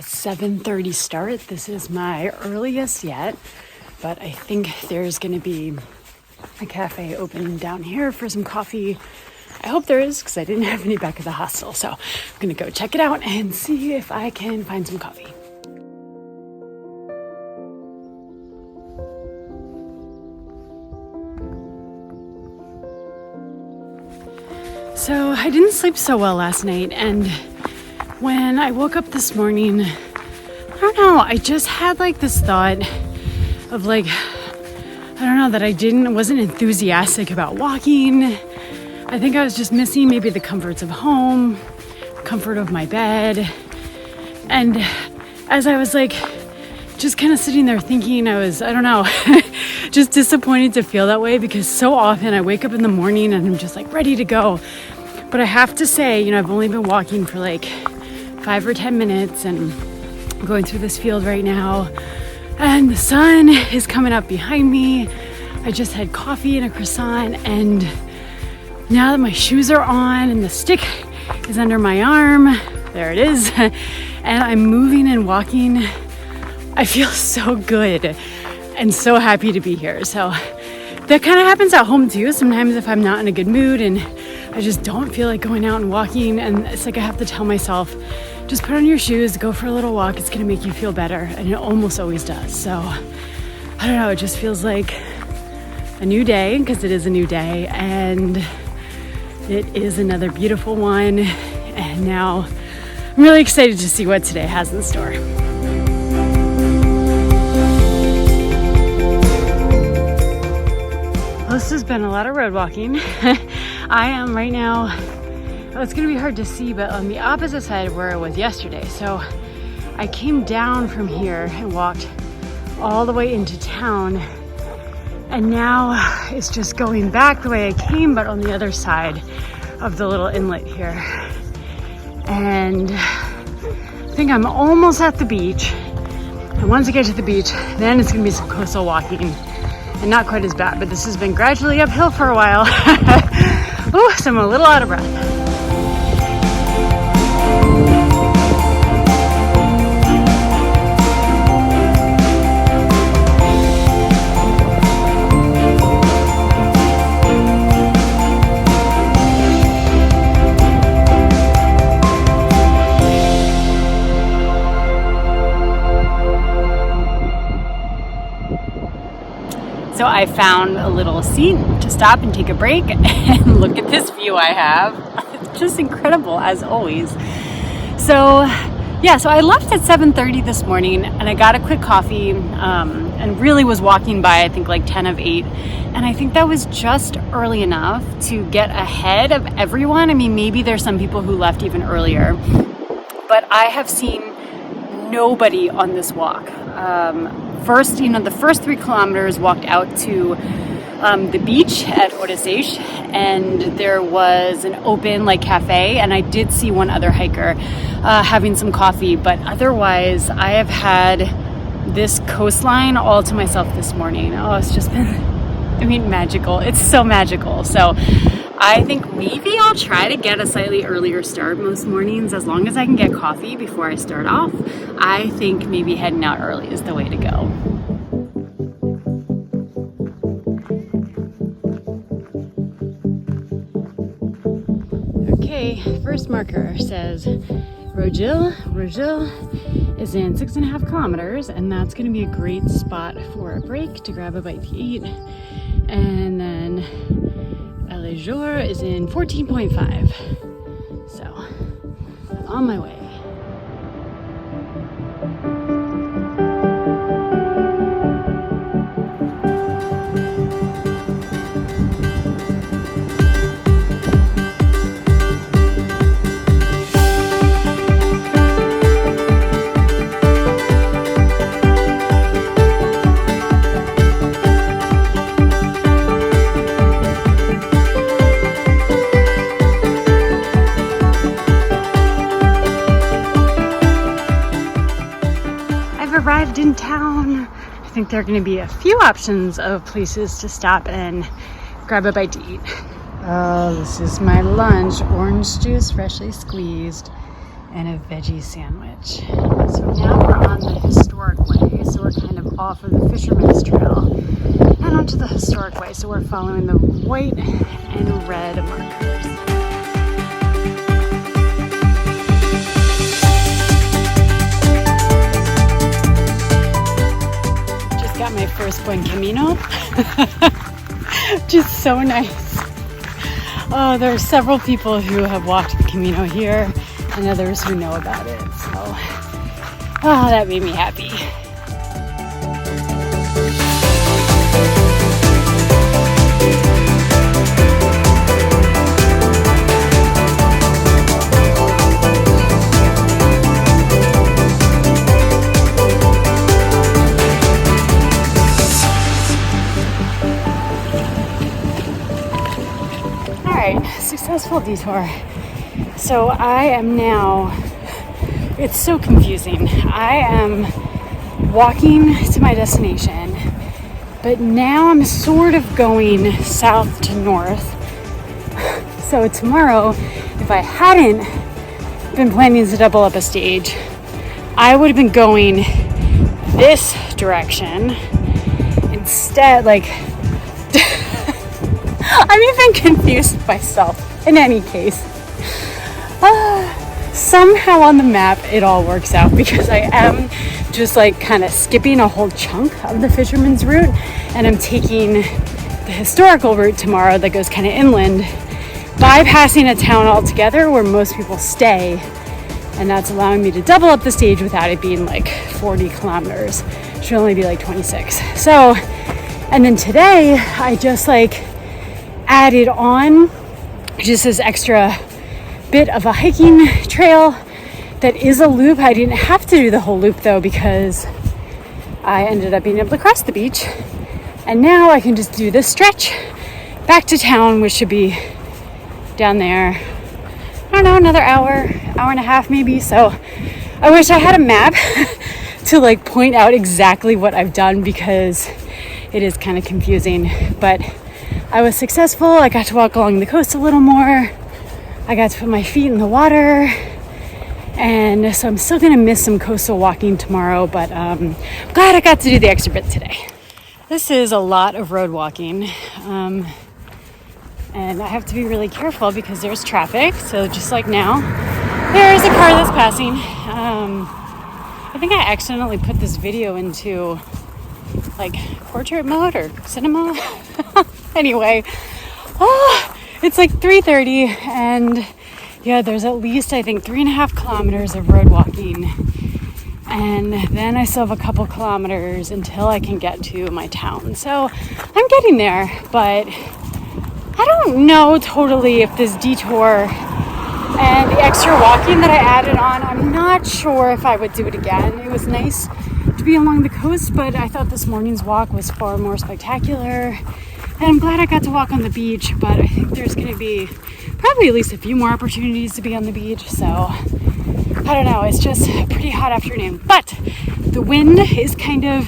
7:30 start. This is my earliest yet, but I think there's going to be a cafe open down here for some coffee. I hope there is, because I didn't have any back at the hostel. So I'm going to go check it out and see if I can find some coffee. So I didn't sleep so well last night, and when I woke up this morning, I don't know, I just had like this thought of like, I don't know, that I wasn't enthusiastic about walking. I think I was just missing maybe the comforts of home, comfort of my bed. And as I was like, just kind of sitting there thinking, I don't know, just disappointed to feel that way, because so often I wake up in the morning and I'm just like ready to go. But I have to say, I've only been walking for like 5 or 10 minutes and I'm going through this field right now, and the sun is coming up behind me. I just had coffee and a croissant, and now that my shoes are on and the stick is under my arm, there it is, and I'm moving and walking, I feel so good and so happy to be here. So that kind of happens at home too. Sometimes if I'm not in a good mood and I just don't feel like going out and walking, and it's like I have to tell myself, just put on your shoes, go for a little walk, it's gonna make you feel better, and it almost always does. So I don't know, it just feels like a new day, because it is a new day, and it is another beautiful one, and now I'm really excited to see what today has in store. This has been a lot of road walking. I am right now, it's gonna be hard to see, but on the opposite side of where I was yesterday. So I came down from here and walked all the way into town, and now it's just going back the way I came, but on the other side of the little inlet here. And I think I'm almost at the beach. And once I get to the beach, then it's gonna be some coastal walking. And not quite as bad, but this has been gradually uphill for a while. Ooh, so I'm a little out of breath. So I found a little seat to stop and take a break and look at this view I have. It's just incredible, as always. So I left at 7:30 this morning, and I got a quick coffee and really was walking by, I think, like 10 of 8. And I think that was just early enough to get ahead of everyone. I mean, maybe there's some people who left even earlier, but I have seen nobody on this walk. The first 3 kilometers walked out to the beach at Odeceixe, and there was an open cafe, and I did see one other hiker having some coffee, but otherwise I have had this coastline all to myself this morning. Oh, it's just been, magical. It's so magical. So I think maybe I'll try to get a slightly earlier start most mornings, as long as I can get coffee before I start off. I think maybe heading out early is the way to go. Okay, first marker says Rogil is in 6.5 kilometers, and that's going to be a great spot for a break to grab a bite to eat. And then Aljezur is in 14.5. So I'm on my way. Arrived in town. I think there are going to be a few options of places to stop and grab a bite to eat. Oh, this is my lunch. Orange juice, freshly squeezed, and a veggie sandwich. So now we're on the historic way, so we're kind of off of the Fisherman's Trail and onto the historic way, so we're following the white and red markers. Just got my first Buen Camino, just so nice. Oh, there are several people who have walked the Camino here and others who know about it, so that made me happy. All right, successful detour. So I am now, it's so confusing. I am walking to my destination, but now I'm sort of going south to north. So tomorrow, if I hadn't been planning to double up a stage, I would have been going this direction instead. Like, I'm even confused myself in any case. Somehow on the map it all works out because I am just like kind of skipping a whole chunk of the Fisherman's route, and I'm taking the historical route tomorrow that goes kind of inland, bypassing a town altogether where most people stay, and that's allowing me to double up the stage without it being like 40 kilometers. It should only be like 26. So, and then today I just like added on just this extra bit of a hiking trail that is a loop. I didn't have to do the whole loop though because I ended up being able to cross the beach, and now I can just do this stretch back to town, which should be down there, I don't know, another hour and a half maybe. So I wish I had a map to like point out exactly what I've done because it is kind of confusing, but I was successful. I got to walk along the coast a little more. I got to put my feet in the water, and so I'm still gonna miss some coastal walking tomorrow, but I'm glad I got to do the extra bit today. This is a lot of road walking, and I have to be really careful because there's traffic. So just like now, there's a car that's passing. I think I accidentally put this video into like portrait mode or cinema. Anyway, it's like 3:30, and yeah, there's at least I think 3.5 kilometers of road walking, and then I still have a couple kilometers until I can get to my town. So I'm getting there, but I don't know totally if this detour and the extra walking that I added on, I'm not sure if I would do it again. It was nice to be along the coast, but I thought this morning's walk was far more spectacular. And I'm glad I got to walk on the beach, but I think there's going to be probably at least a few more opportunities to be on the beach. So I don't know, it's just a pretty hot afternoon. But the wind is kind of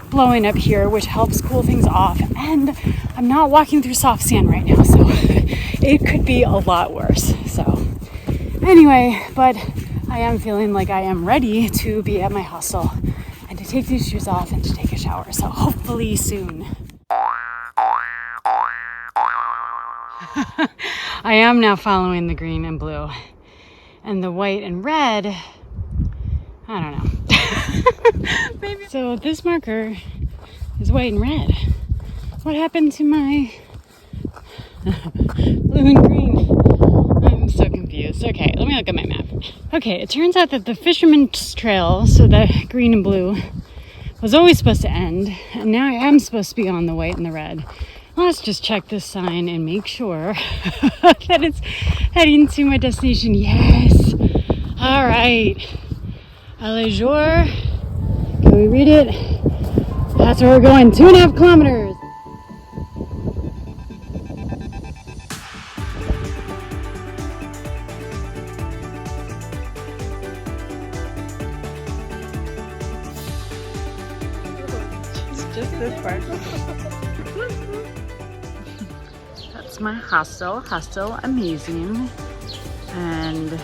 blowing up here, which helps cool things off. And I'm not walking through soft sand right now, so it could be a lot worse. So anyway, but I am feeling like I am ready to be at my hostel and to take these shoes off and to take a shower. So hopefully soon. I am now following the green and blue, and the white and red, I don't know. Maybe. So this marker is white and red. What happened to my blue and green? I'm so confused. Okay, let me look at my map. Okay, it turns out that the Fisherman's Trail, so the green and blue, was always supposed to end, and now I am supposed to be on the white and the red. Let's just check this sign and make sure that it's heading to my destination. Yes. All right. Aljezur. Can we read it? That's where we're going. 2.5 kilometers. Just this part. That's my hostel, Amazigh, and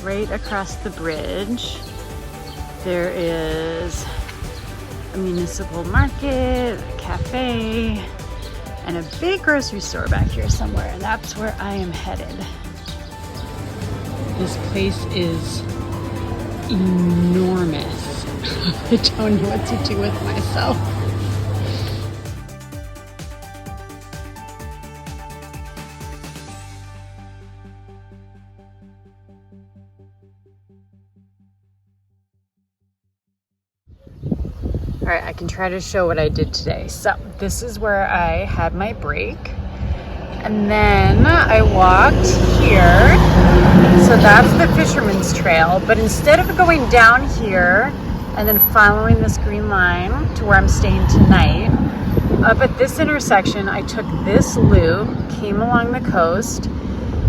right across the bridge, there is a municipal market, a cafe, and a big grocery store back here somewhere, and that's where I am headed. This place is enormous. I don't know what to do with myself. All right, I can try to show what I did today. So this is where I had my break. And then I walked here. So that's the Fisherman's Trail. But instead of going down here and then following this green line to where I'm staying tonight, up at this intersection, I took this loop, came along the coast.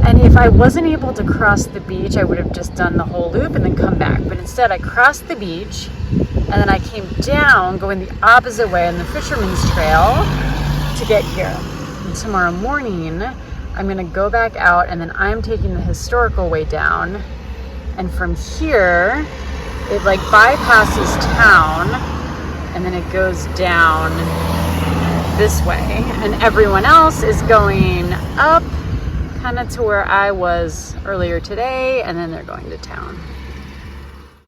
And if I wasn't able to cross the beach, I would have just done the whole loop and then come back. But instead, I crossed the beach, and then I came down, going the opposite way on the Fisherman's Trail to get here. And tomorrow morning, I'm gonna go back out, and then I'm taking the historical way down. And from here, it like bypasses town, and then it goes down this way. And everyone else is going up kind of to where I was earlier today, and then they're going to town.